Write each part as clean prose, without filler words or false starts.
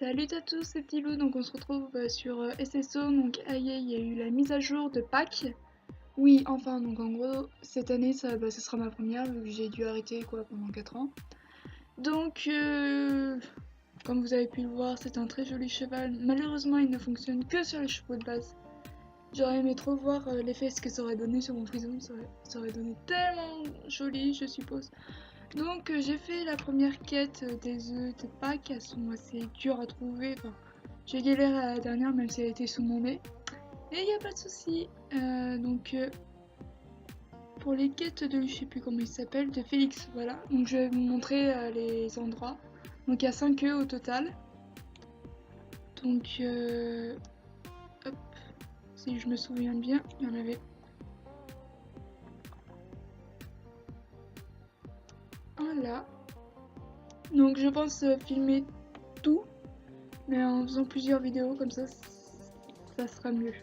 Salut à tous, c'est Petit Loup, donc on se retrouve sur SSO, donc aïe, il y a eu la mise à jour de Pâques. Oui, enfin, donc en gros, cette année, ça sera ma première, vu que j'ai dû arrêter quoi pendant 4 ans. Donc, comme vous avez pu le voir, c'est un très joli cheval. Malheureusement, il ne fonctionne que sur les chevaux de base. J'aurais aimé trop voir l'effet ce que ça aurait donné sur mon frison, ça aurait donné tellement joli, je suppose. Donc j'ai fait la première quête des œufs de Pâques, elles sont assez dures à trouver, enfin, j'ai galéré à la dernière même si elle était sous mon nez. Et il a pas de souci. Pour les quêtes de, je sais plus comment il s'appelle, de Félix, voilà. Donc je vais vous montrer les endroits. Donc il y a 5 œufs au total. Donc hop, si je me souviens bien, il y en avait un là. Donc je pense filmer tout, mais en faisant plusieurs vidéos comme ça sera mieux.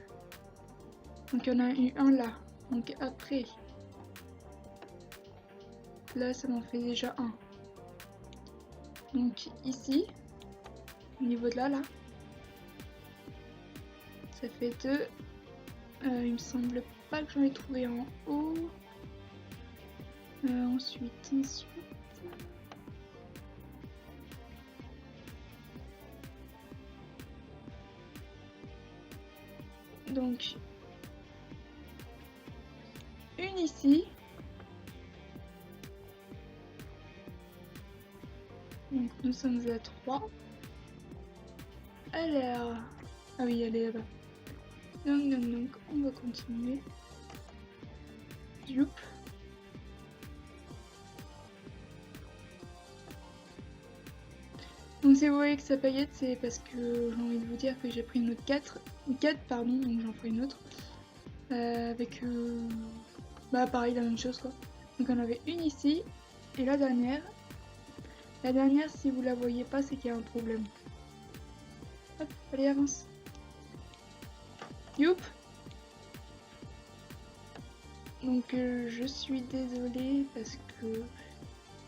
Donc il y en a eu un là. Donc après, là ça m'en fait déjà un. Donc ici, au niveau de là, ça fait deux. Il me semble pas que j'en ai trouvé en haut. Ensuite. Donc une ici. Donc nous sommes à 3. Alors. Ah oui, elle est là-bas. Donc, on va continuer. Youp. Donc si vous voyez que ça paillette, c'est parce que j'ai envie de vous dire que j'ai pris une autre 4 pardon, donc j'en ferai une autre. Avec pareil, la même chose quoi. Donc on avait une ici, et la dernière, si vous la voyez pas, c'est qu'il y a un problème. Hop, allez avance. Youp. Donc je suis désolée parce que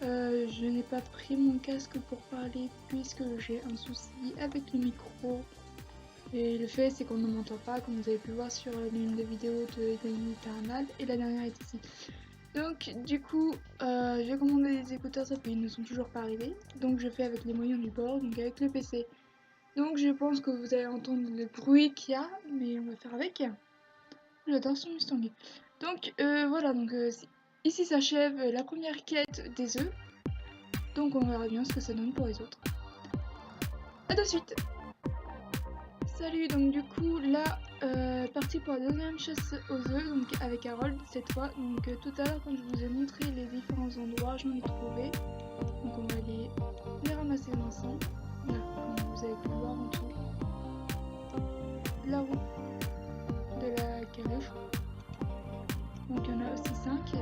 je n'ai pas pris mon casque pour parler puisque j'ai un souci avec le micro. Et le fait c'est qu'on ne m'entend pas, comme vous avez pu voir sur l'une des vidéos de Eternal, et la dernière est ici. Donc du coup j'ai commandé des écouteurs, sauf qu'ils ne sont toujours pas arrivés. Donc je fais avec les moyens du bord, donc avec le PC. Donc je pense que vous allez entendre le bruit qu'il y a, mais on va faire avec. J'adore son Mustang. Donc voilà, donc ici s'achève la première quête des œufs. Donc on verra bien ce que ça donne pour les autres. A de suite. Salut, donc du coup là, parti pour la deuxième chasse aux œufs, donc avec Harold cette fois. Donc tout à l'heure quand je vous ai montré les différents endroits, j'en ai trouvé. Donc on va aller les ramasser ensemble. Là, comme vous avez pu le voir en dessous. La roue de la calèche. Donc il y en a aussi 5.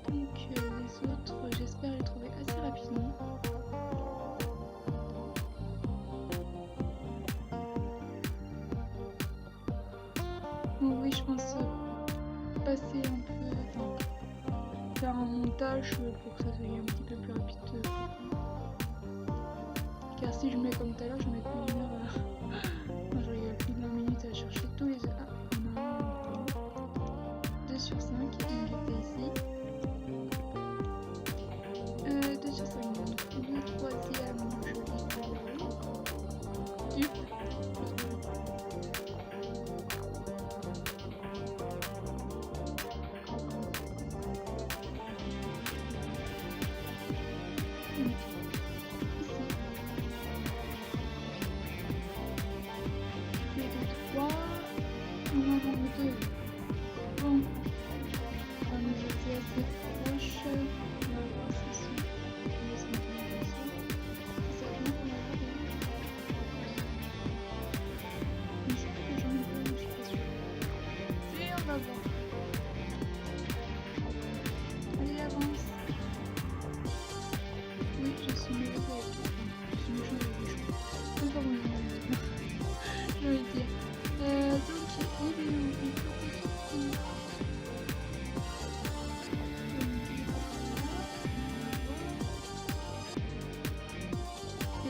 Les autres, j'espère les trouver assez rapidement. Donc oui, je pense passer un peu, faire un montage pour que ça soit un petit peu plus rapide pour vous. Car si je mets comme tout à l'heure, je mets plus d'une heure moi je regarde plus d'1 minute à chercher tous les œufs. Ah, on a 2 sur 5, donc j'étais ici. 2 sur 5, donc le troisième, je l'ai eu. On en a deux. Bon, comme ils étaient assez proches, on va voir si c'est ça.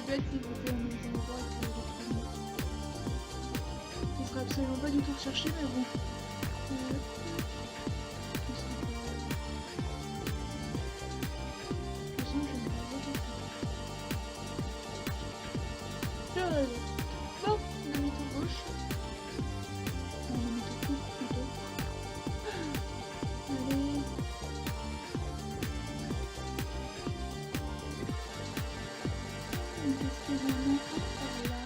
bête si vous étiez au même endroit que les premiers. Ce sera absolument pas du tout recherché, mais bon. Bon, on a mis tout gauche. On a mis tout gauche plutôt. Allez. Qu'est-ce qu'il y en a encore par là?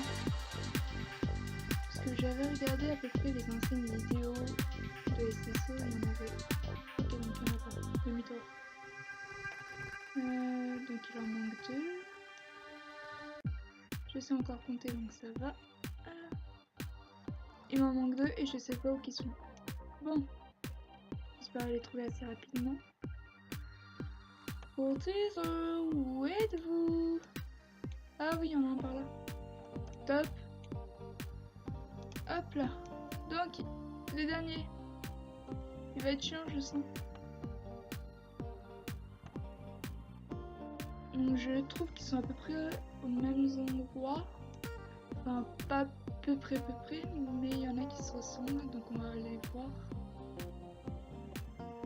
Parce que j'avais regardé à peu près les anciennes vidéos de SSO, il y en avait. Ok, donc il y en a pas. Demi-tour. Donc il en manque 2. Je sais encore compter donc ça va. Il m'en manque 2 et je sais pas où ils sont. Bon, j'espère les trouver assez rapidement. Portez-vous, où êtes-vous? Ah oui, il y en a un par là. Top. Hop là. Donc, les derniers. Il va être chiant, je sens. Donc, je trouve qu'ils sont à peu près aux mêmes endroits. Enfin, pas peu près, mais il y en a qui se ressemblent, donc on va aller voir.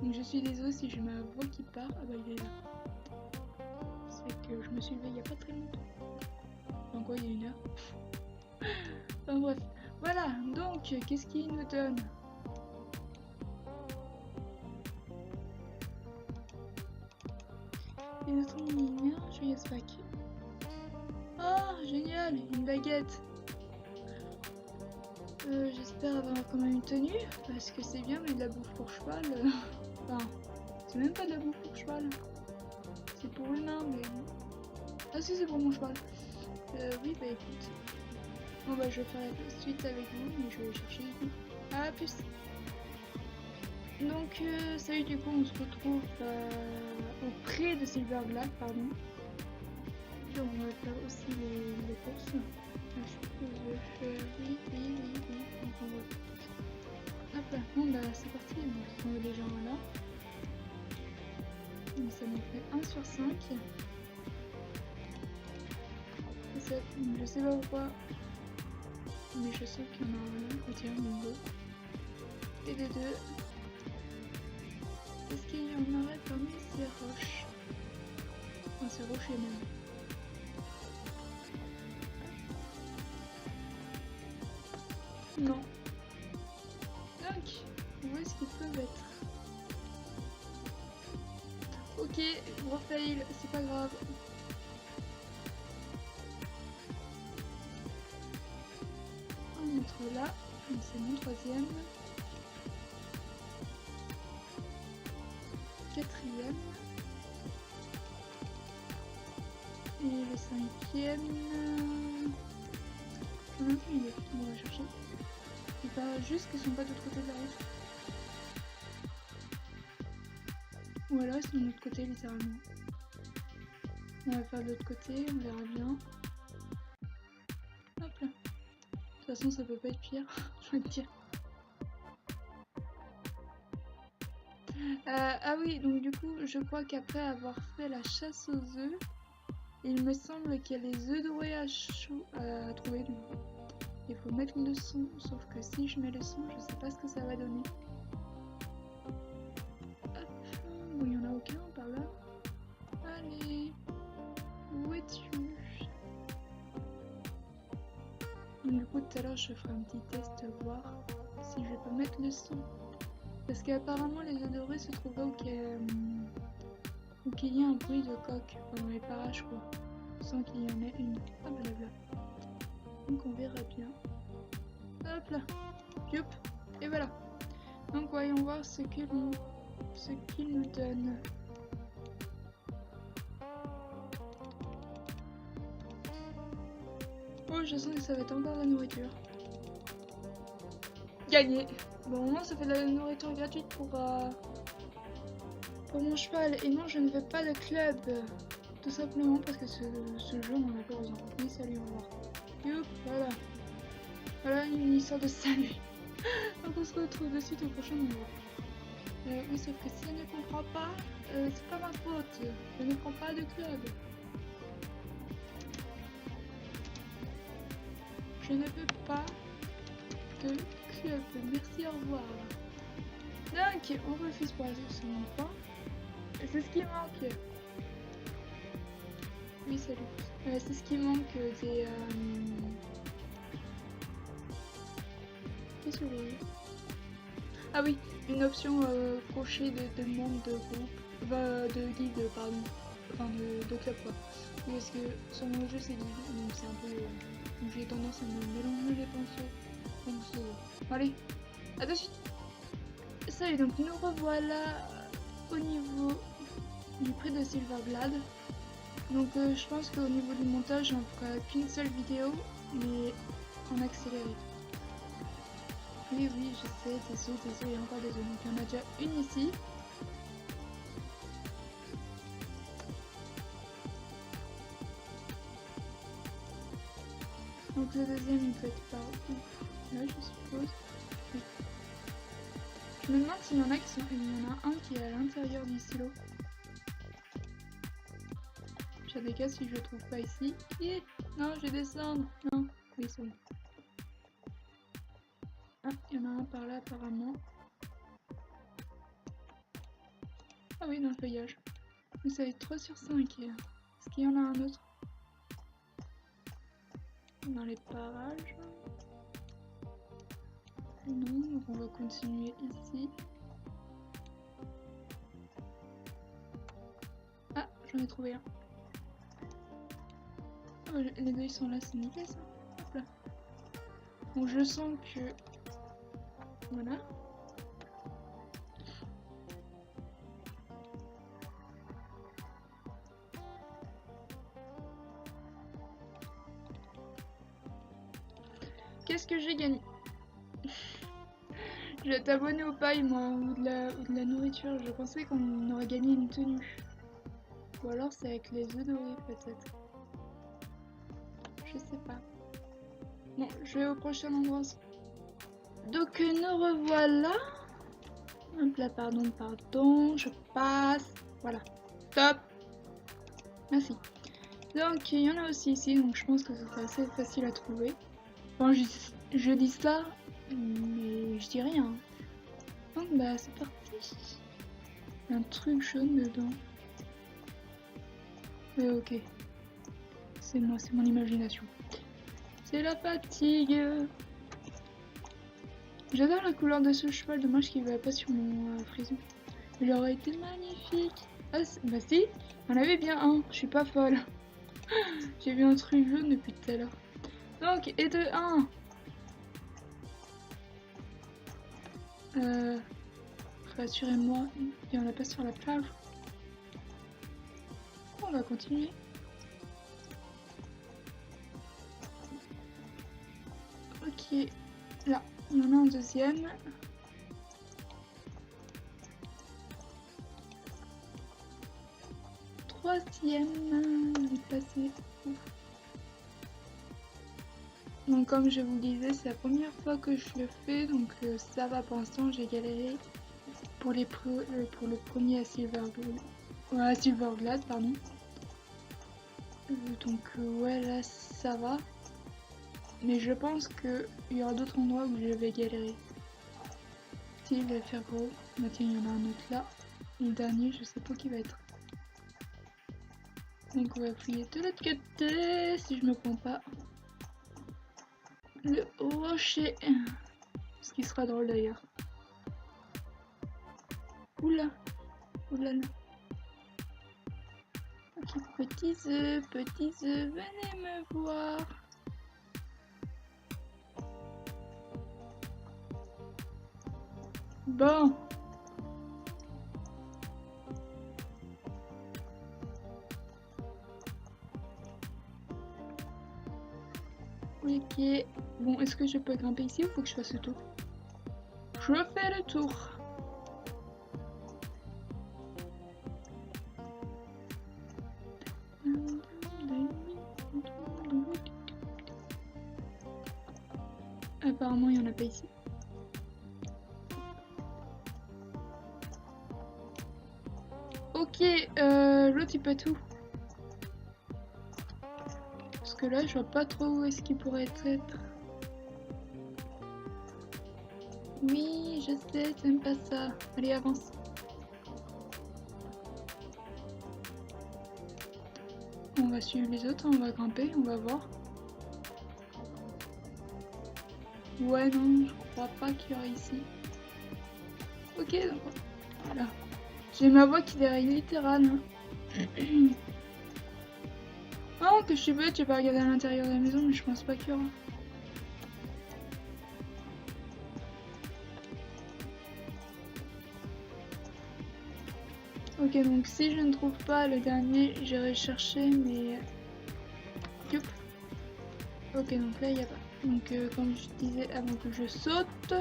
Donc, je suis désolée si j'ai ma voix qui part. Ah bah, il est là. C'est que je me suis levée il n'y a pas très longtemps. Enfin, quoi, il y a 1 heure. Enfin, bref. Voilà, donc, qu'est-ce qu'il nous donne? Et notre lumière, joyeuse Pâques. Oh, génial, une baguette. J'espère avoir quand même une tenue, parce que c'est bien, mais de la bouffe pour cheval. Enfin, c'est même pas de la bouffe pour cheval. C'est pour humain, mais... Ah si, c'est pour mon cheval. Oui, bah écoute. Bon bah je vais faire la suite avec vous, mais je vais chercher du coup. À plus. Donc, salut, du coup, on se retrouve auprès de Silverglade, pardon. Donc, on va faire aussi les courses. Je suppose que je vais faire... Oui. Donc, on va... Hop là. Bon, bah, c'est parti. Donc, on est déjà là. Donc, ça me fait 1 sur 5. Je sais pas pourquoi, mais je sais qu'il y en a un. Tiens, une 2. Et des 2. Est-ce qu'il y en aurait parmi ces roches? Enfin, ces rochers même. Non. Donc, où est-ce qu'ils peuvent être? Ok, gros fail, c'est pas grave. On montre là, c'est mon 3e. 4e. Et le 5e. J'en ai aucune idée, on va chercher. Il paraît juste qu'ils sont pas de l'autre côté de la route. Ou alors ils sont de l'autre côté littéralement. On va faire de l'autre côté, on verra bien. Hop là. De toute façon ça peut pas être pire, je veux te dire. Ah oui, donc du coup je crois qu'après avoir fait la chasse aux œufs, il me semble qu'il y a les œufs dorés à trouver du coup. Il faut mettre le son, sauf que si je mets le son, je sais pas ce que ça va donner. Hop, bon, il y en a aucun par là. Allez, où es-tu? Donc du coup tout à l'heure je ferai un petit test voir si je peux mettre le son. Parce qu'apparemment les œufs dorés se trouvent là où qu'il y a un bruit de coq pendant les parages quoi. Sans qu'il y en ait une. Ah blabla. Donc on verra bien. Hop là. Youp. Et voilà. Donc voyons voir ce qu'il nous donne. Oh, je sens que ça va être encore de la nourriture. Gagné. Bon, au moins ça fait de la nourriture gratuite pour mon cheval. Et non, je ne veux pas de club. Tout simplement parce que ce jeu on en a pas besoin. Oui, salut, au revoir. Youp, voilà. Voilà une histoire de salut. Donc on se retrouve de suite au prochain numéro. Oui, sauf que si elle ne comprend pas, c'est pas ma faute. Je ne prends pas de club. je ne peux pas te club. Merci, au revoir. Donc, on refuse pour la seconde fois. C'est ce qui manque. Oui, salut. C'est ce qui manque des... Qu'est-ce que j'ai? Ah oui, une option cochée de membres de groupe, de guide, pardon. Enfin, de club, quoi. Parce que sur mon jeu, c'est guide, donc c'est un peu... j'ai tendance à me mélanger les pinceaux. Donc, allez, à de suite. Salut, donc nous revoilà au niveau du prix de Silverglade. Donc je pense qu'au niveau du montage, j'en ferai qu'une seule vidéo, mais en accéléré. Oui, je sais, désolé, encore désolé. Donc il y en a déjà une ici. Donc le deuxième, il peut être par où? Là, je suppose. Oui. Je me demande s'il y en a qui sont... Il y en a un qui est à l'intérieur du silo. Pire des cas, si je le trouve pas ici. Et... non, je vais descendre. Non, oui, c'est bon. Ah, il y en a un par là apparemment. Ah oui, dans le feuillage. Mais ça va être 3 sur 5. Est-ce qu'il y en a un autre? Dans les parages? Non, donc on va continuer ici. Ah, j'en ai trouvé un. Ah, les deux ils sont là, c'est nickel ça. Hop là. Bon, je sens que... voilà. Qu'est-ce que j'ai gagné? Je vais t'abonner aux pailles moi, ou de la nourriture. Je pensais qu'on aurait gagné une tenue. Ou alors c'est avec les œufs dorés peut-être. Je sais pas. Bon, je vais au prochain endroit. Donc nous revoilà. Hop là, pardon, je passe. Voilà. Stop. Merci. Donc il y en a aussi ici, donc je pense que ce sera assez facile à trouver. Enfin, je dis ça, mais je dis rien. Donc bah c'est parti. Un truc jaune dedans. Ok. C'est moi, c'est mon imagination. C'est la fatigue. J'adore la couleur de ce cheval, dommage qu'il va pas sur mon frison. Il aurait été magnifique. Ah, bah si, on avait bien un, je suis pas folle. J'ai vu un truc jaune depuis tout à l'heure. Donc, et de 1. Rassurez-moi, il y en a pas sur la plage. On va continuer. Ok, là, il y en a un deuxième. Troisième, il est passé où? Donc comme je vous le disais, c'est la première fois que je le fais, donc ça va pour l'instant, j'ai galéré pour le premier à Silverglade, pardon. Donc ouais, là ça va. Mais je pense qu'il y aura d'autres endroits où je vais galérer. S'il va faire gros. Bah tiens, il y en a un autre là. Et le dernier, je sais pas qui va être. Donc on va fouiller de l'autre côté, si je me prends pas. Le rocher. Ce qui sera drôle d'ailleurs. Oula. Oula là. Ok, petits œufs, venez me voir. Bon. Ok. Bon, est-ce que je peux grimper ici ou faut que je fasse le tour? Je fais le tour. Apparemment, il n'y en a pas ici. Ok, l'autre il peut tout. Parce que là, je vois pas trop où est-ce qu'il pourrait être. Oui, je sais, t'aimes pas ça. Allez, avance. On va suivre les autres, on va grimper, on va voir. Ouais, non, je crois pas qu'il y aura ici. Ok, donc voilà. J'ai ma voix qui est littérale. Hein. Oh, que je suis bête, j'ai pas regardé à l'intérieur de la maison, mais je pense pas qu'il y aura. Ok, donc si je ne trouve pas le dernier, j'irai chercher, mais... Youp. Ok, donc là, il n'y a pas. Donc, comme je disais avant que je saute,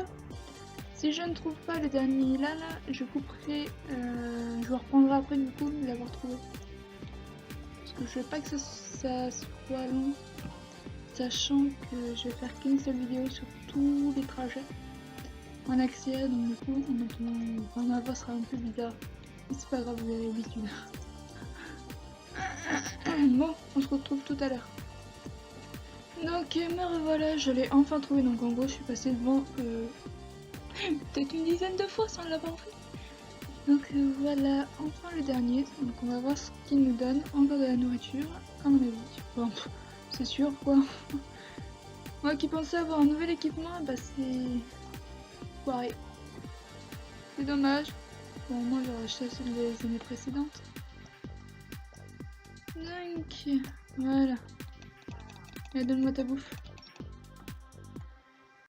si je ne trouve pas le dernier là, je couperai... je le reprendrai après, du coup, de l'avoir trouvé. Parce que je veux pas que ça soit long, sachant que je vais faire qu'une seule vidéo sur tous les trajets en accéléré, donc du coup, ma voix sera un peu bizarre. Mais c'est pas grave, vous avez l'habitude. Bon, on se retrouve tout à l'heure. Donc me revoilà, je l'ai enfin trouvé. Donc en gros, je suis passée devant peut-être une dizaine de fois sans l'avoir vu. Donc voilà, enfin le dernier. Donc on va voir ce qu'il nous donne. Encore de la nourriture, à mon avis. Bon, c'est sûr quoi. Moi qui pensais avoir un nouvel équipement, bah c'est pareil. C'est dommage. Bon, moi j'aurais acheté celui des années précédentes. Donc voilà. Et donne-moi ta bouffe.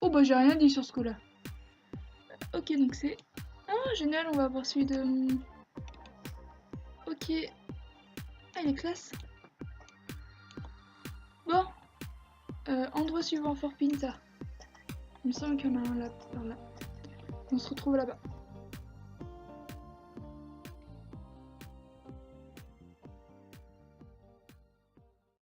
Oh bah j'ai rien dit sur ce coup-là. Ok, donc c'est... Ah génial, on va avoir celui de... Ok. Ah, il est classe. Bon. Endroit suivant, Fort Pinta. Il me semble qu'il y en a un là, par là. On se retrouve là-bas.